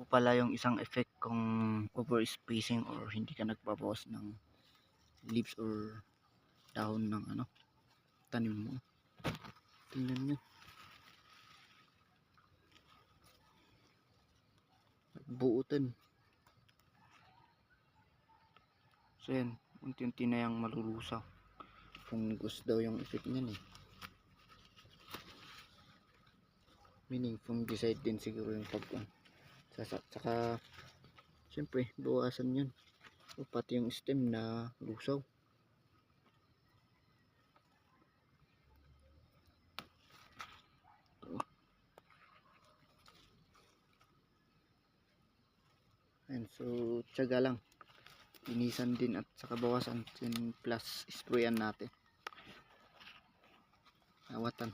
pala yung isang effect kung over spacing or hindi ka nagbabawas ng leaves or dahon ng tanim mo. Tingnan nyo, buutan. So yan, unti-unti na yung malulusaw. Fungus daw yung effect niyan eh. Meaning fungicide din siguro yung saka syempre bawasan yun. O pati yung stem na lusaw. And so tiyaga lang, linisan din at saka bawasan plus sprayan natin, awatan.